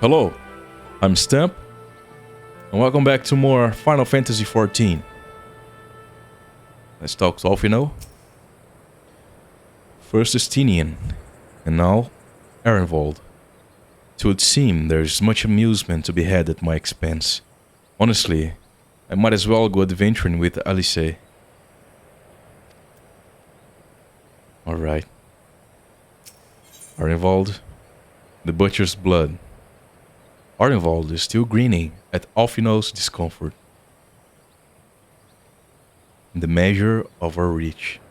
Hello, I'm Stamp, and welcome back to more Final Fantasy XIV. Let's talk Alfino. First Estinian, and now Ehrenwald. It would seem there's much amusement to be had at my expense. Honestly, I might as well go adventuring with Alice. Alright. Ehrenwald, the butcher's blood. Ardenwald is still grinning at Alfino's discomfort. The measure of our reach.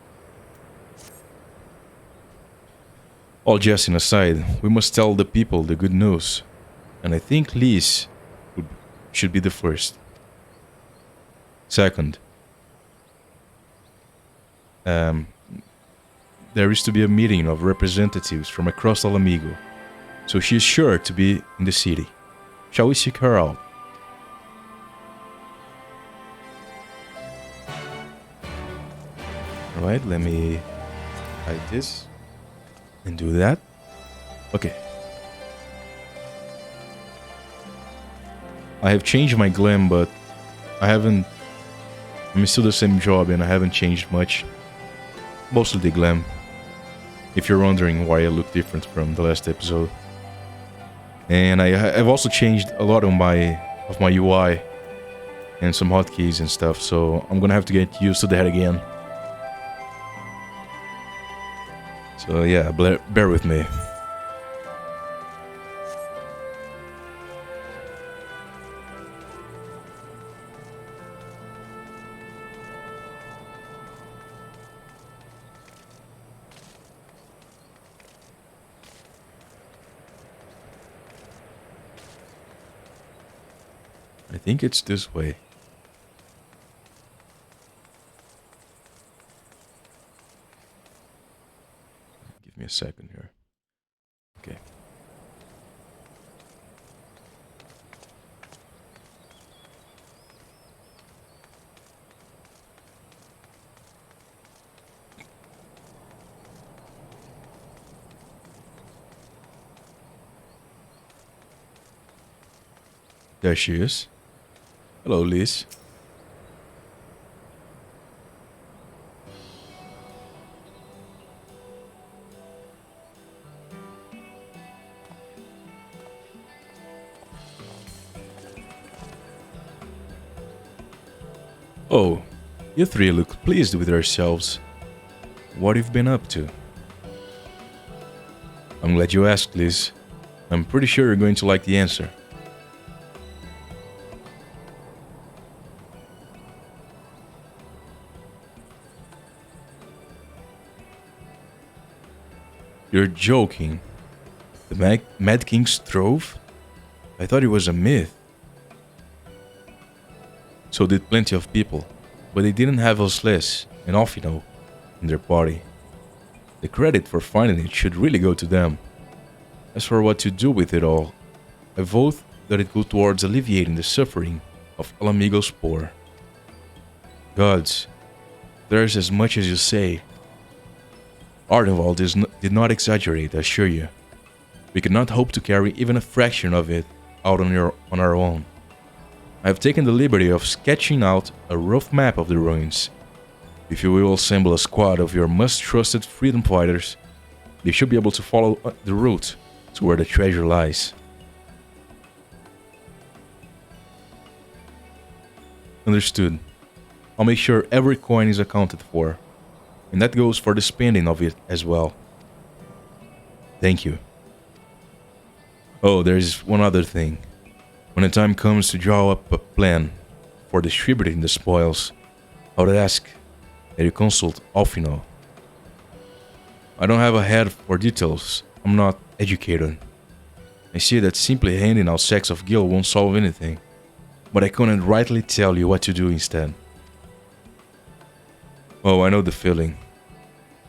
All jesting aside, we must tell the people the good news, and I think Liz should be the first. Second, there is to be a meeting of representatives from across Alamigo, so she is sure to be in the city. Shall we seek her out? Alright, let me hide this and do that. Okay. I have changed my glam, but I'm still the same job and I haven't changed much. Mostly the glam. If you're wondering why I look different from the last episode. And I've also changed a lot of my UI and some hotkeys and stuff, so I'm gonna have to get used to that again. So yeah, bear with me. I think it's this way. Give me a second here. Okay. There she is. Hello, Liz. Oh, you three look pleased with yourselves. What have you been up to? I'm glad you asked, Liz. I'm pretty sure you're going to like the answer. You're joking. The Mad King's Trove? I thought it was a myth. So did plenty of people, but they didn't have Osles and Alfino in their party. The credit for finding it should really go to them. As for what to do with it all, I vote that it go towards alleviating the suffering of Alamigo's poor. Gods, there's as much as you say. Ardenwald did not exaggerate, I assure you. We cannot hope to carry even a fraction of it out on our own. I have taken the liberty of sketching out a rough map of the ruins. If you will assemble a squad of your most-trusted freedom fighters, they should be able to follow the route to where the treasure lies. Understood. I'll make sure every coin is accounted for. And that goes for the spending of it as well. Thank you. Oh, there's one other thing. When the time comes to draw up a plan for distributing the spoils, I would ask that you consult Alfino. I don't have a head for details. I'm not educated. I see that simply handing out sacks of gil won't solve anything, but I couldn't rightly tell you what to do instead. Oh, I know the feeling.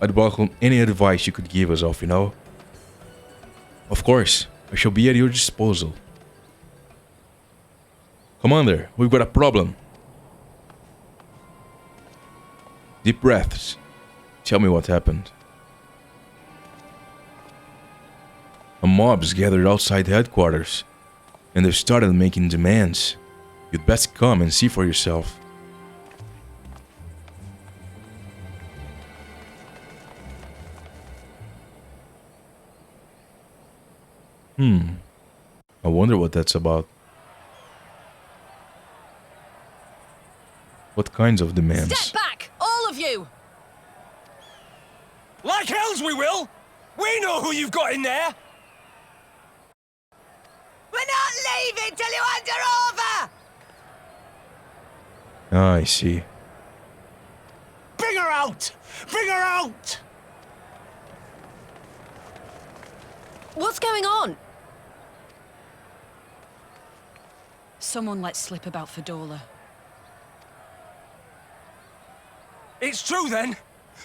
I'd welcome any advice you could give us, Alfino. Of course, I shall be at your disposal. Commander, we've got a problem. Deep breaths. Tell me what happened. A mob's gathered outside headquarters. and they've started making demands. You'd best come and see for yourself. I wonder what that's about. What kinds of demands? Step back, all of you! Like hells we will! We know who you've got in there! We're not leaving till you hand her over! Ah, I see. Bring her out! Bring her out! What's going on? Someone let slip about Fedora. It's true then!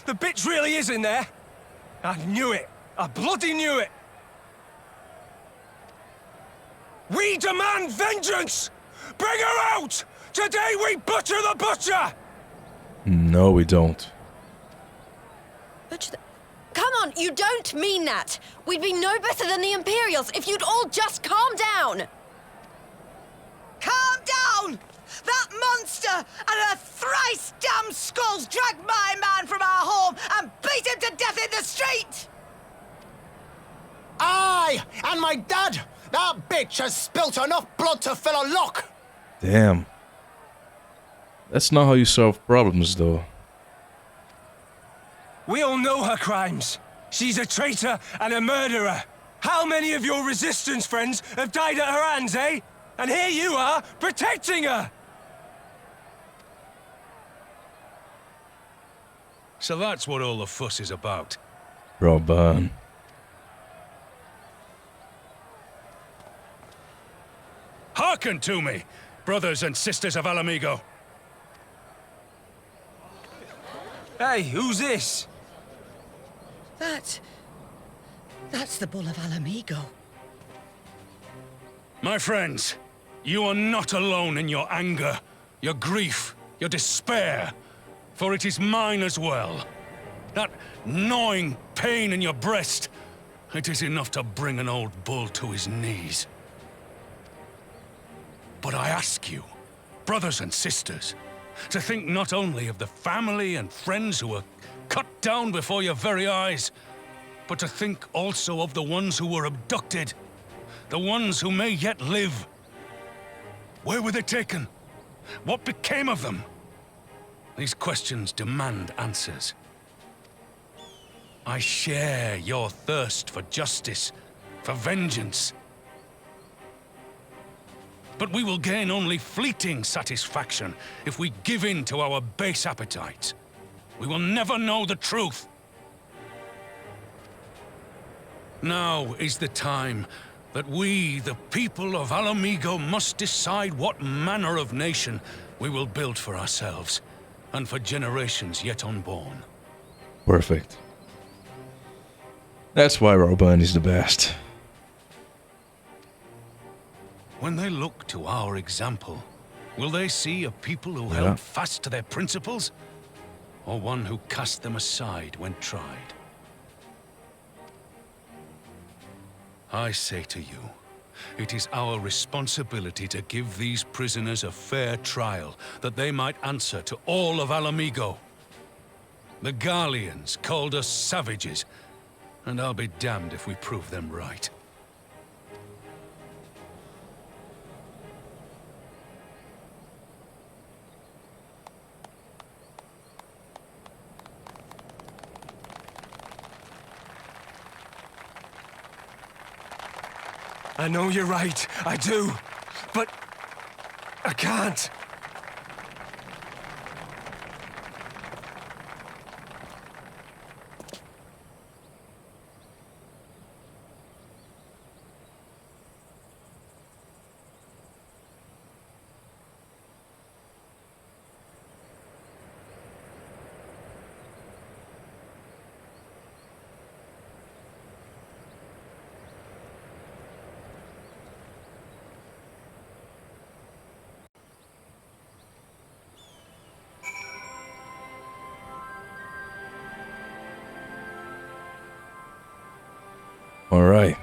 The bitch really is in there! I knew it! I bloody knew it! We demand vengeance! Bring her out! Today we butcher the butcher! No, we don't. Come on, you don't mean that! We'd be no better than the Imperials if you'd all just calm down! Calm down! That monster and her thrice damned skulls dragged my man from our home and beat him to death in the street! Aye! And my dad! That bitch has spilt enough blood to fill a lock! Damn. That's not how you solve problems, though. We all know her crimes. She's a traitor and a murderer. How many of your resistance friends have died at her hands, eh? And here you are, protecting her! So that's what all the fuss is about. Roban. Hearken to me, brothers and sisters of Alamigo. Hey, who's this? That's the Bull of Alamigo. My friends, you are not alone in your anger, your grief, your despair, for it is mine as well. That gnawing pain in your breast, it is enough to bring an old bull to his knees. But I ask you, brothers and sisters, to think not only of the family and friends who were cut down before your very eyes, but to think also of the ones who were abducted, the ones who may yet live. Where were they taken? What became of them? These questions demand answers. I share your thirst for justice, for vengeance. But we will gain only fleeting satisfaction if we give in to our base appetites. We will never know the truth. Now is the time that we, the people of Alamigo, must decide what manner of nation we will build for ourselves, and for generations yet unborn. Perfect. That's why Roban is the best. When they look to our example, will they see a people who Yeah. held fast to their principles, or one who cast them aside when tried? I say to you, it is our responsibility to give these prisoners a fair trial, that they might answer to all of Alamigo. The Garleans called us savages, and I'll be damned if we prove them right. I know you're right, I do. But I can't. Alright.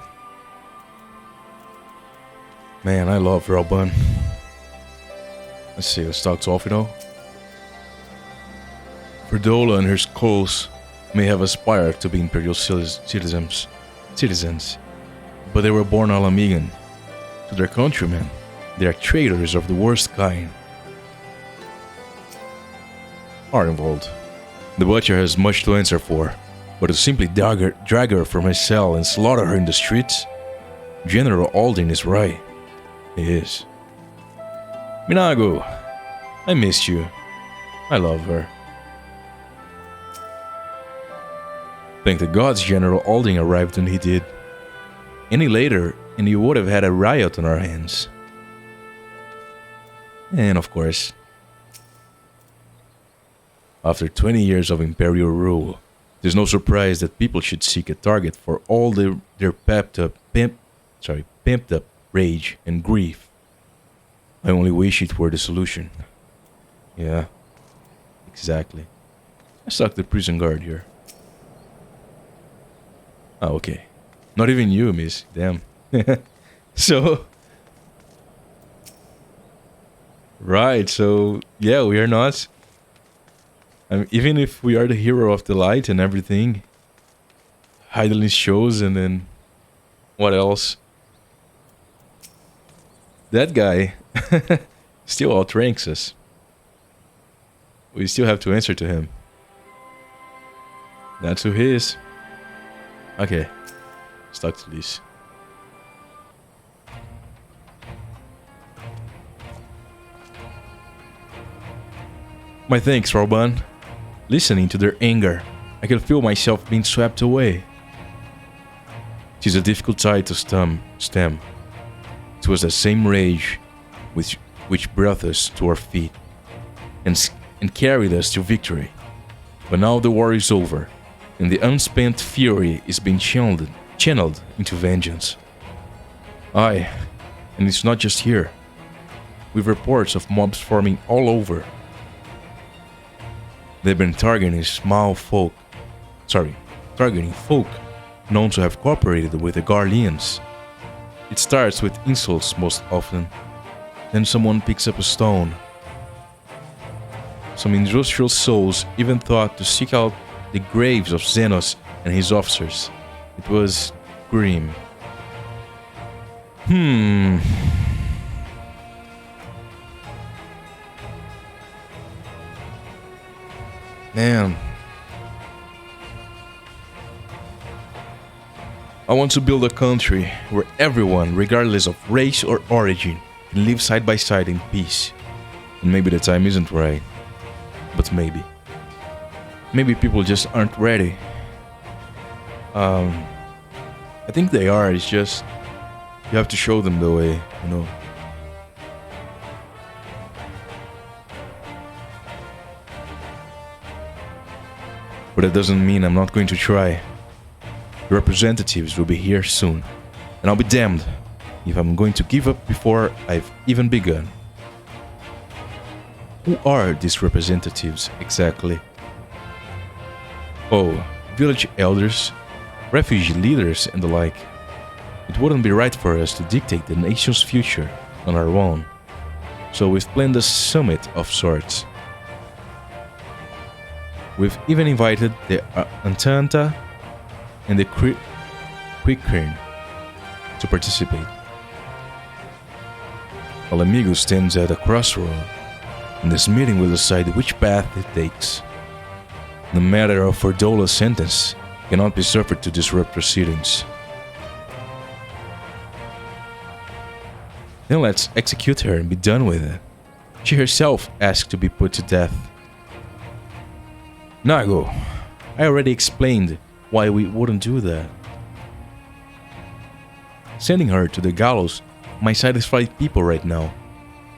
Man, I love Rauban. Let's see, let's talk to Alfino. Ferdola and her skulls may have aspired to be Imperial citizens, but they were born Alamigan. To their countrymen, they are traitors of the worst kind. Arnvold. The Butcher has much to answer for, but to simply drag her from her cell and slaughter her in the streets? General Aldin is right. He is. Minago, I missed you. I love her. Thank the gods General Aldin arrived when he did. Any later, and you would have had a riot on our hands. And of course, after 20 years of Imperial rule, it is no surprise that people should seek a target for all their pimped up rage and grief. I only wish it were the solution. Yeah, exactly. I suck the prison guard here. Oh, okay. Not even you, miss. Damn. So... Right, so... Yeah, we are not... even if we are the hero of the light and everything... Hydaelyn shows and then... What else? That guy... still outranks us. We still have to answer to him. That's who he is. Okay. Stuck to this. My thanks, Rauban. Listening to their anger, I can feel myself being swept away. It is a difficult tide to stem. It was the same rage which brought us to our feet and carried us to victory. But now the war is over, and the unspent fury is being channeled into vengeance. Aye, and it's not just here. We've reports of mobs forming all over. They've been targeting folk known to have cooperated with the Garleans. It starts with insults most often. Then someone picks up a stone. Some industrial souls even thought to seek out the graves of Xenos and his officers. It was grim. Man. I want to build a country where everyone, regardless of race or origin, can live side by side in peace. And maybe the time isn't right. But maybe. Maybe people just aren't ready. I think they are, it's just... You have to show them the way, you know. But that doesn't mean I'm not going to try. The representatives will be here soon. And I'll be damned if I'm going to give up before I've even begun. Who are these representatives exactly? Oh, village elders, refugee leaders and the like. It wouldn't be right for us to dictate the nation's future on our own. So we've planned a summit of sorts. We've even invited the Antanta and the Quickrin to participate. Alamigo stands at a crossroad, and this meeting will decide which path it takes. The matter of Ferdola's sentence cannot be suffered to disrupt proceedings. Then let's execute her and be done with it. She herself asked to be put to death. Nago, I already explained why we wouldn't do that. Sending her to the gallows might satisfy people right now,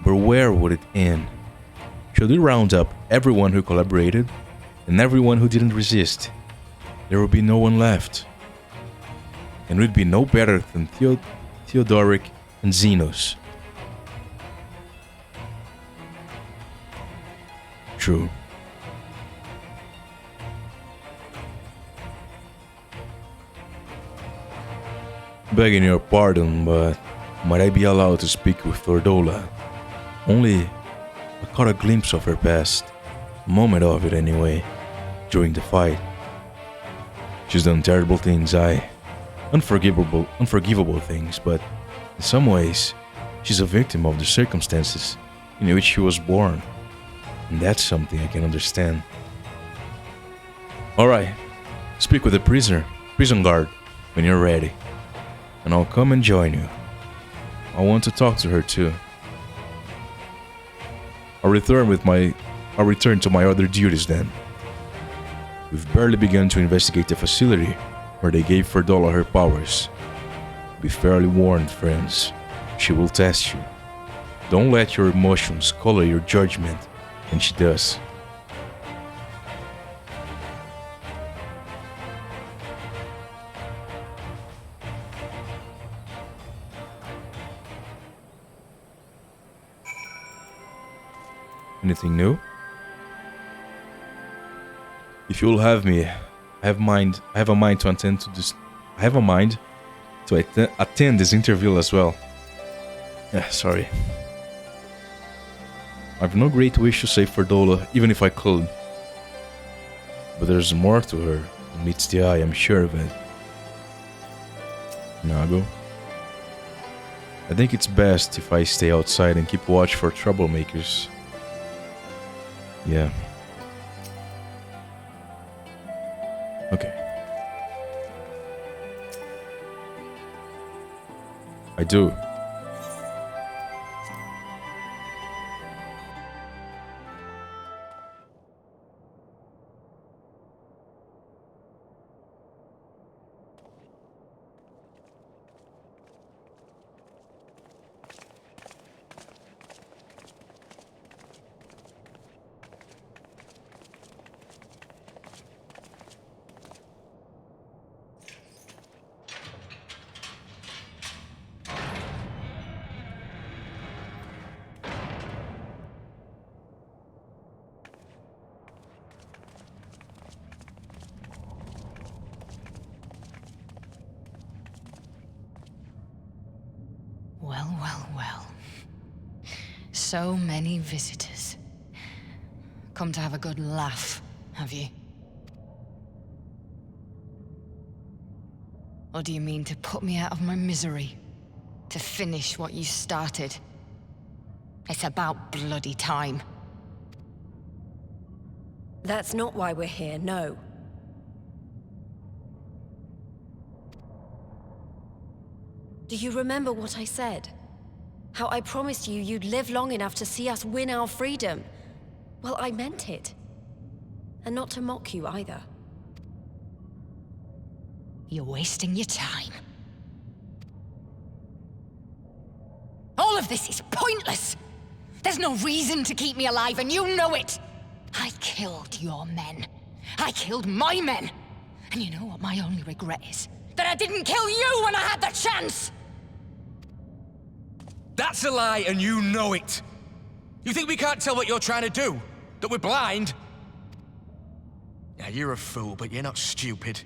but where would it end? Should we round up everyone who collaborated and everyone who didn't resist? There would be no one left. And we'd be no better than Theodoric and Xenos. True. Begging your pardon, but Might I be allowed to speak with Thordola? Only I caught a glimpse of her past. A moment of it anyway, during the fight. She's done terrible things, unforgivable things, but in some ways, she's a victim of the circumstances in which she was born. And that's something I can understand. Alright, speak with the prison guard, when you're ready. And I'll come and join you. I want to talk to her too. I'll return to my other duties then. We've barely begun to investigate the facility where they gave Thordola her powers. Be fairly warned, friends. She will test you. Don't let your emotions color your judgment, and she does. Anything new? If you'll have me, I have a mind to attend to this. I have a mind to attend this interview as well. Sorry. I've no great wish to save Thordola, even if I could. But there's more to her than meets the eye, I'm sure of it. Nago. I think it's best if I stay outside and keep watch for troublemakers. Yeah. Okay. I do. Well, well, well. So many visitors. Come to have a good laugh, have you? Or do you mean to put me out of my misery? To finish what you started? It's about bloody time. That's not why we're here, no. Do you remember what I said? How I promised you you'd live long enough to see us win our freedom? Well, I meant it. And not to mock you either. You're wasting your time. All of this is pointless! There's no reason to keep me alive, and you know it! I killed your men. I killed my men! And you know what my only regret is? That I didn't kill you when I had the chance! That's a lie, and you know it! You think we can't tell what you're trying to do? That we're blind? Yeah, you're a fool, but you're not stupid.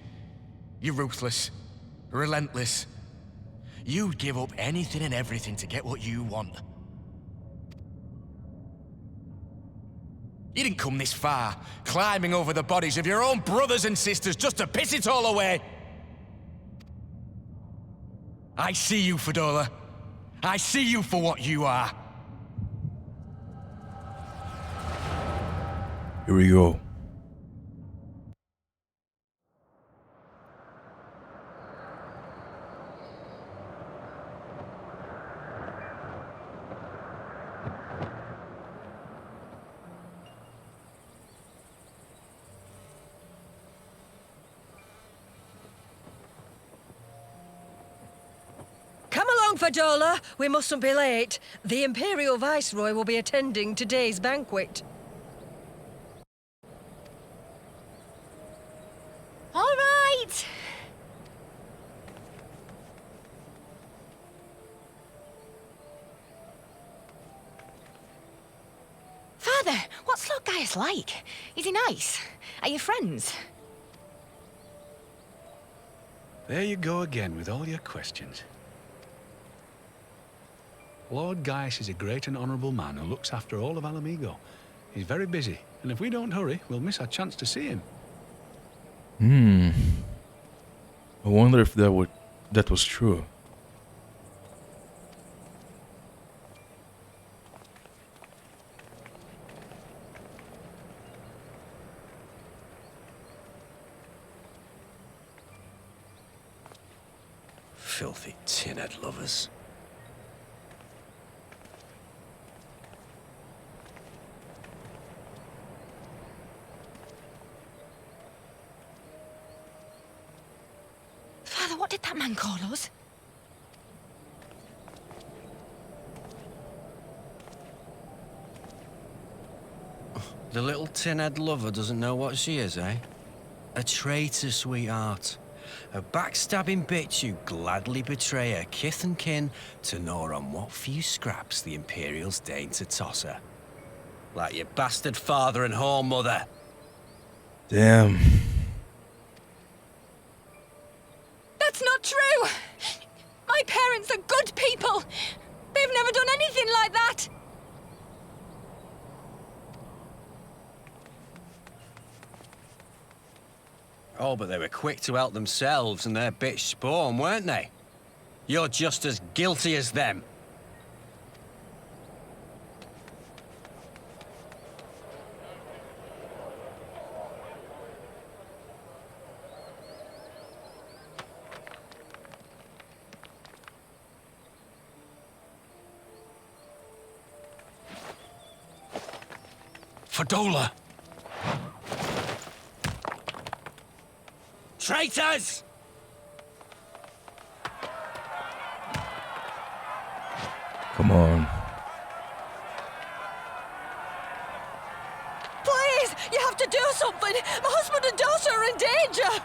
You're ruthless. Relentless. You'd give up anything and everything to get what you want. You didn't come this far, climbing over the bodies of your own brothers and sisters just to piss it all away. I see you, Thordola. I see you for what you are. Here we go. Thordola, we mustn't be late. The Imperial Viceroy will be attending today's banquet. All right! Father, what's Lord Gaius like? Is he nice? Are you friends? There you go again with all your questions. Lord Gaius is a great and honourable man who looks after all of Alamigo. He's very busy, and if we don't hurry, we'll miss our chance to see him. I wonder if that was true. Filthy tin-head lovers. Father, what did that man call us? The little tin-head lover doesn't know what she is, eh? A traitor, sweetheart. A backstabbing bitch who'd gladly betray her kith and kin to gnaw on what few scraps the Imperials deign to toss her. Like your bastard father and whore mother. Damn. That's not true! My parents are good people! They've never done anything like that! Oh, but they were quick to help themselves and their bitch spawn, weren't they? You're just as guilty as them. Fadola! Traitors! Come on. Please, you have to do something. My husband and daughter are in danger.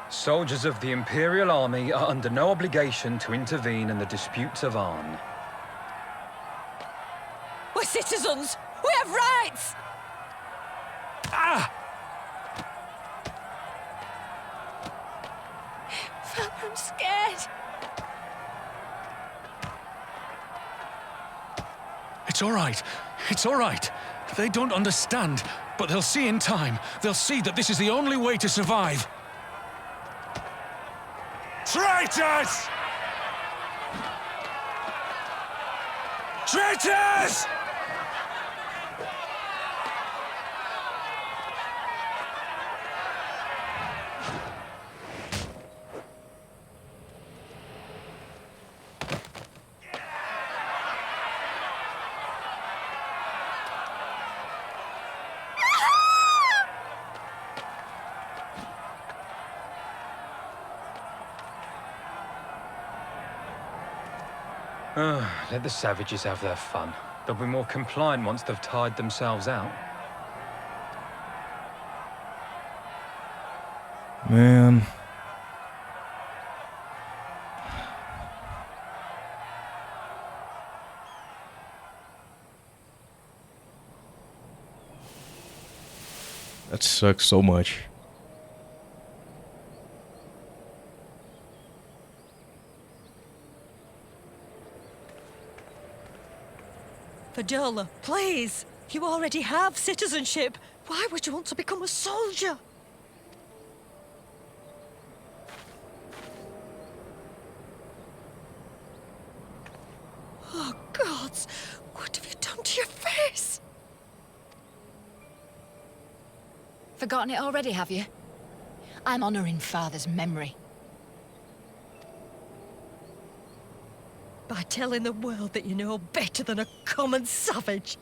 Soldiers of the Imperial Army are under no obligation to intervene in the disputes of Arn. We're citizens. We have rights. Father, I'm scared. It's all right. It's all right. They don't understand, but they'll see in time. They'll see that this is the only way to survive. Traitors! Traitors! Let the savages have their fun. They'll be more compliant once they've tired themselves out. Man. That sucks so much. Fadola, please. You already have citizenship. Why would you want to become a soldier? Oh, gods. What have you done to your face? Forgotten it already, have you? I'm honouring Father's memory. By telling the world that you know better than a common savage.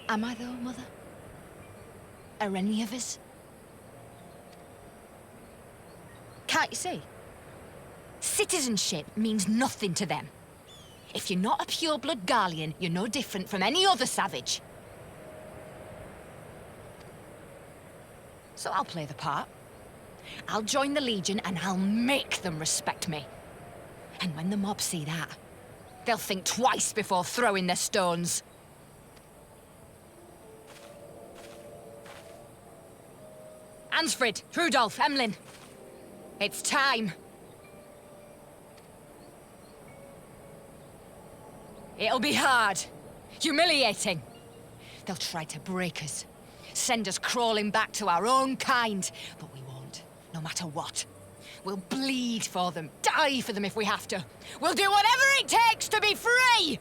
Am I though, Mother? Are any of us? Can't you see? Citizenship means nothing to them. If you're not a pure-blood Garlean, you're no different from any other savage. So I'll play the part. I'll join the Legion and I'll make them respect me. And when the mob see that, they'll think twice before throwing their stones. Ansfrid, Rudolph, Emlyn. It's time. It'll be hard. Humiliating. They'll try to break us. Send us crawling back to our own kind. But we won't, no matter what. We'll bleed for them, die for them if we have to. We'll do whatever it takes to be free!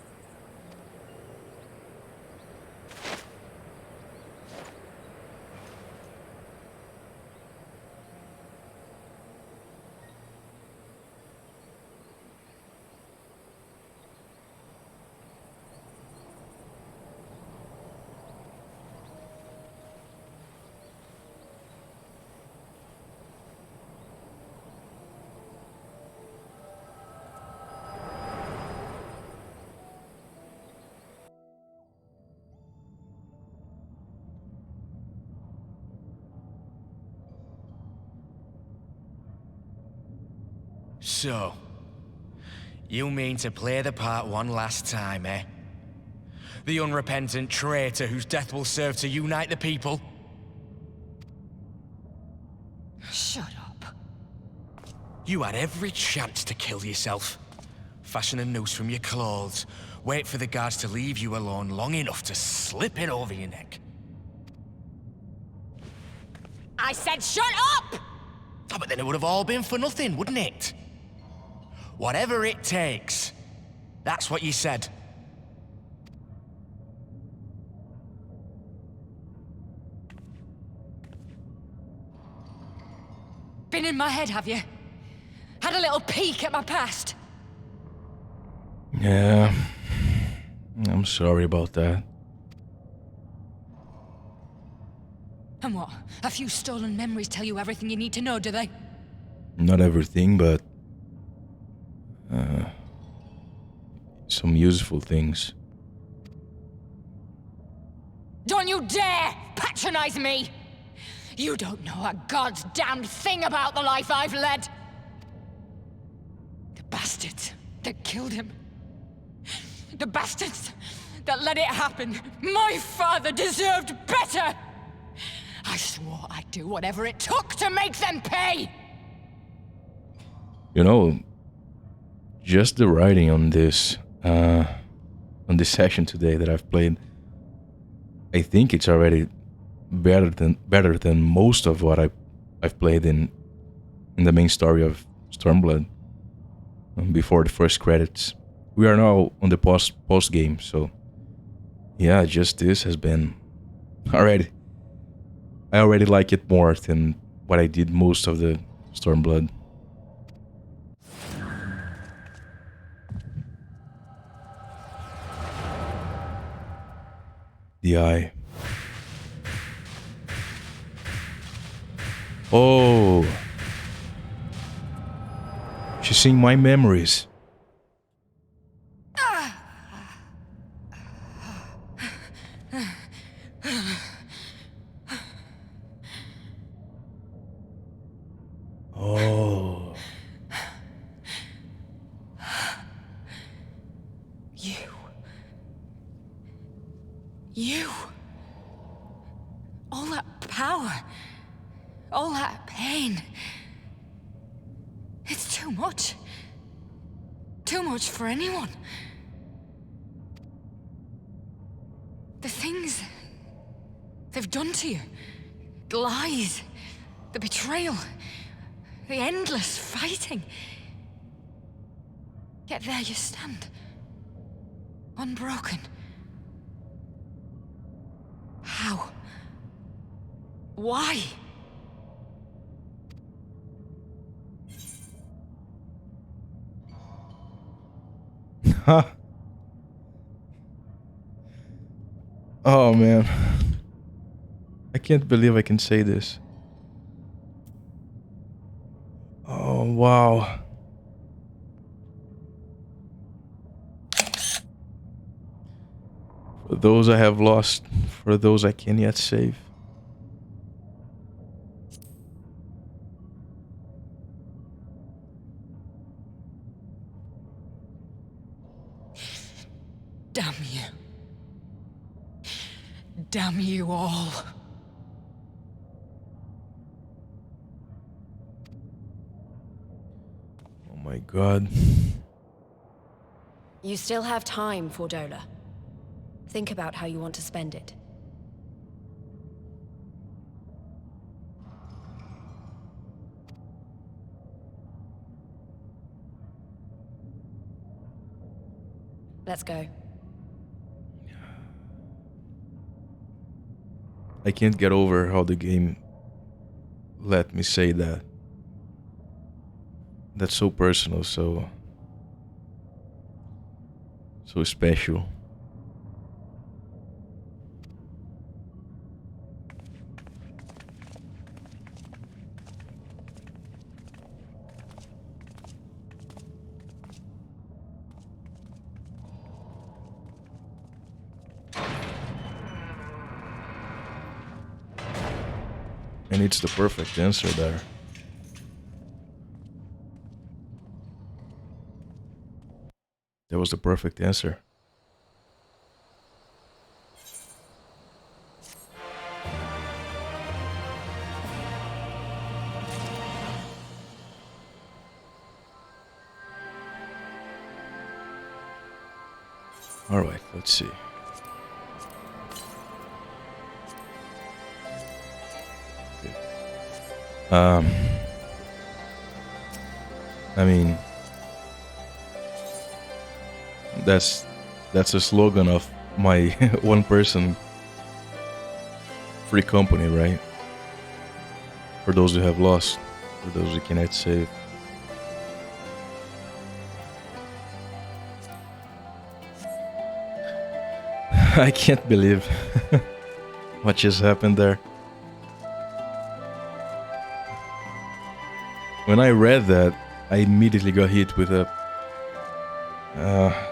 So, you mean to play the part one last time, eh? The unrepentant traitor whose death will serve to unite the people? Shut up. You had every chance to kill yourself. Fashion a noose from your clothes, wait for the guards to leave you alone long enough to slip it over your neck. I said shut up! Oh, but then it would have all been for nothing, wouldn't it? Whatever it takes. That's what you said. Been in my head, have you? Had a little peek at my past? Yeah. I'm sorry about that. And what? A few stolen memories tell you everything you need to know, do they? Not everything, but... some useful things. Don't you dare patronize me! You don't know a god's damned thing about the life I've led! The bastards that killed him. The bastards that let it happen. My father deserved better! I swore I'd do whatever it took to make them pay! You know, just the writing on this session today that I've played, I think it's already better than most of what I've played in the main story of Stormblood. Before the first credits, we are now on the post game, so yeah, just this has been already. I already like it more than what I did most of the Stormblood. The eye. Oh. She's seeing my memories. Oh. You. All that power. All that pain. It's too much. Too much for anyone. The things they've done to you. The lies. The betrayal. The endless fighting. Yet there you stand. Unbroken. How? Why? Huh. Oh man. I can't believe I can say this. Oh wow. For those I have lost, for those I can yet save. Damn you. Damn you all. my god. You still have time, Fordola. Think about how you want to spend it. Let's go. I can't get over how the game let me say that. That's so personal, so special. And it's the perfect answer there. That was the perfect answer. All right, let's see. Okay. I mean, that's a slogan of my one person free company, right? For those who have lost, for those who cannot save. I can't believe what just happened there. When I read that, I immediately got hit with a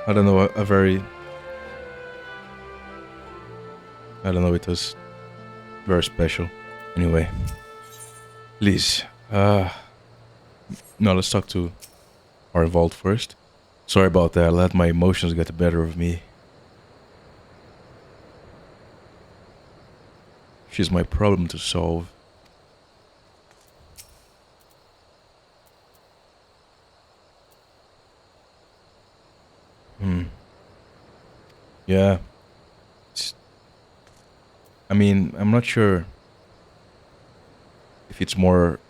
I don't know, a very, I don't know, it was very special. Anyway, Liz, no, let's talk to our vault first. Sorry about that, I let my emotions get the better of me. She's my problem to solve. Yeah. I mean, I'm not sure if it's more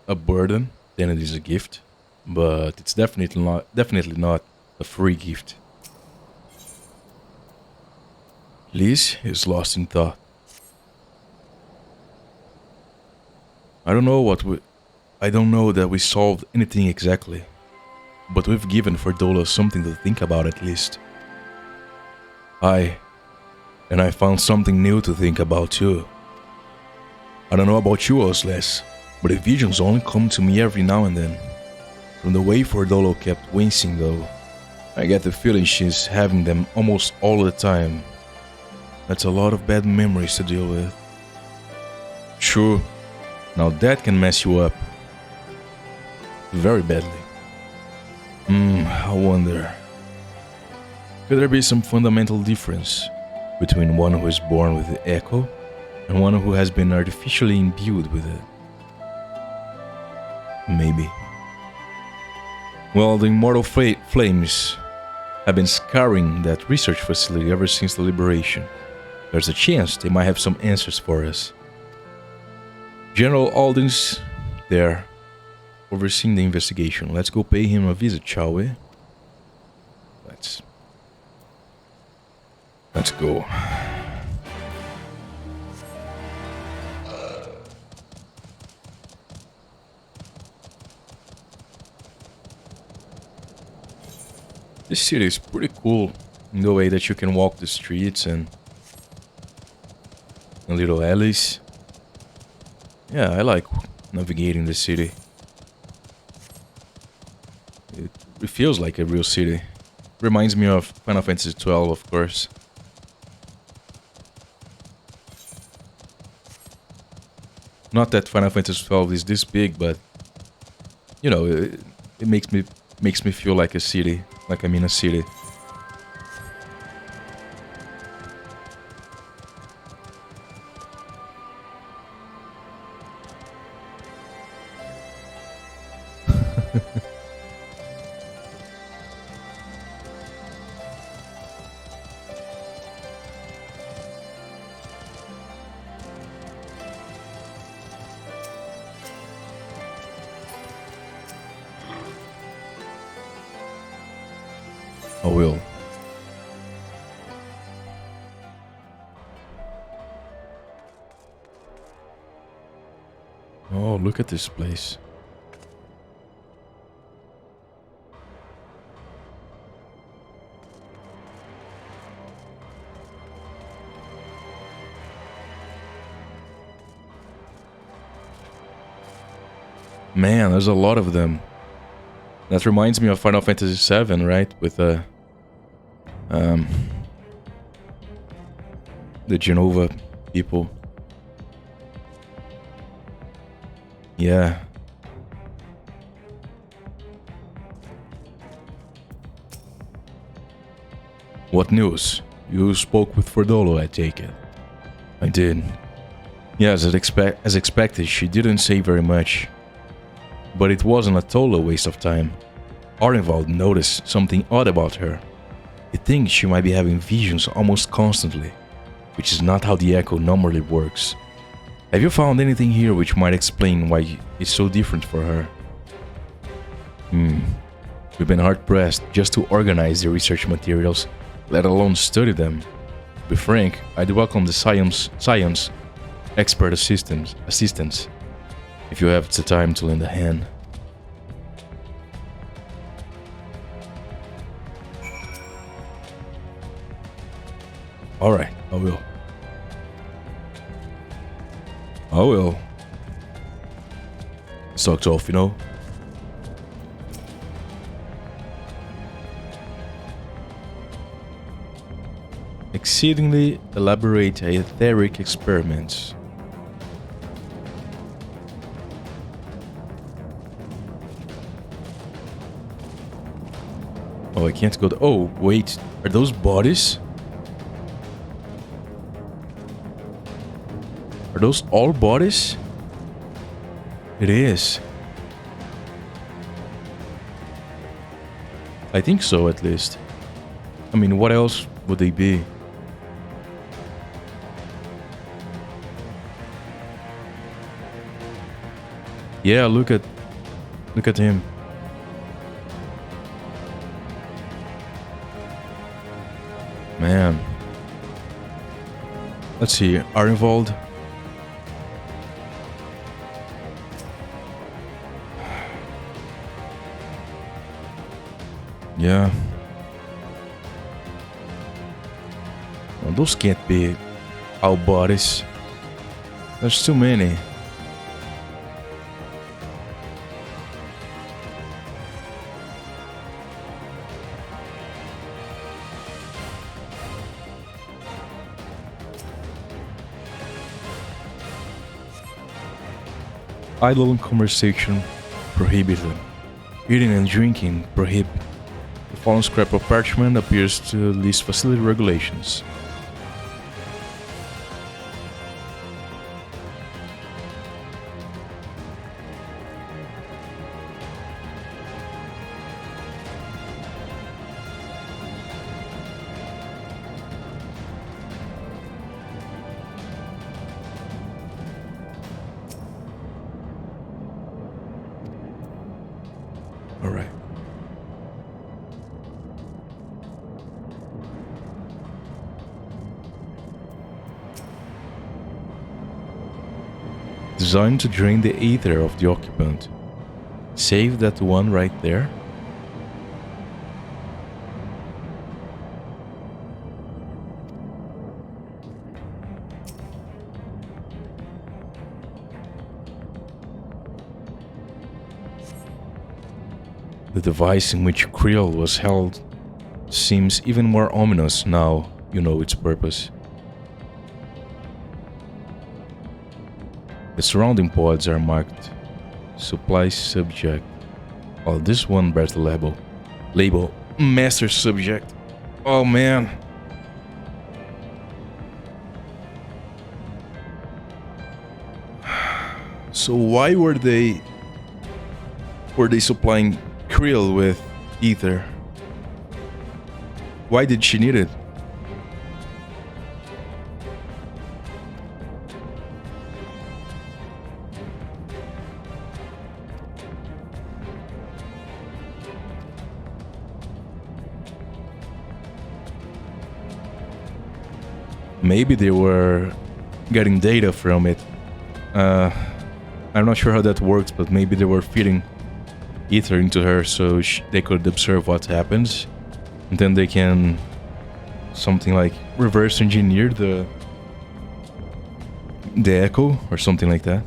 a burden than it is a gift, but it's definitely not a free gift. Liz is lost in thought. I don't know that we solved anything exactly, but we've given Fordola something to think about at least. And I found something new to think about too. I don't know about you, Osles, but the visions only come to me every now and then. From the way Fordola kept wincing though, I get the feeling she's having them almost all the time. That's a lot of bad memories to deal with. Sure, now that can mess you up. Very badly. I wonder. Could there be some fundamental difference between one who is born with the echo and one who has been artificially imbued with it? Maybe. Well, the immortal flames have been scouring that research facility ever since the liberation. There's a chance they might have some answers for us. General Alden's there, overseeing the investigation. Let's go pay him a visit, shall we? Let's go. This city is pretty cool in the way that you can walk the streets and little alleys. Yeah, I like navigating the city. It feels like a real city. Reminds me of Final Fantasy XII, of course. Not that Final Fantasy XII is this big, but you know, it makes me feel like a city, like I'm in a city. I will. Oh, look at this place. Man, there's a lot of them. That reminds me of Final Fantasy XIV, right? With the Genova people. Yeah. What news? You spoke with Ferdolo, I take it. I did. Yeah, as expected, she didn't say very much. But it wasn't a total waste of time. Arnvald noticed something odd about her. He thinks she might be having visions almost constantly, which is not how the Echo normally works. Have you found anything here which might explain why it's so different for her? We've been hard-pressed just to organize the research materials, let alone study them. To be frank, I'd welcome the science expert assistance if you have the time to lend a hand. Alright, I will. Sucks off, you know? Exceedingly elaborate etheric experiments. Oh, I can't go. Oh, wait. Are those bodies? Are those all bodies? It is. I think so, at least. I mean, what else would they be? Yeah, look at him. Man. Let's see, Arnvald. Yeah. Well, those can't be our bodies. There's too many. Idle conversation prohibited. Eating and drinking prohibited. The fallen scrap of parchment appears to list facility regulations. All right. Designed to drain the ether of the occupant. Save that one right there. The device in which Krill was held seems even more ominous now you know its purpose. The surrounding pods are marked Supply Subject, while this one bears the label Master Subject. Oh man. So why were they supplying Krill with ether? Why did she need it? Maybe they were getting data from it. I'm not sure how that works, but maybe they were feeding ether into her so they could observe what happens. And then they can something like reverse engineer the echo or something like that.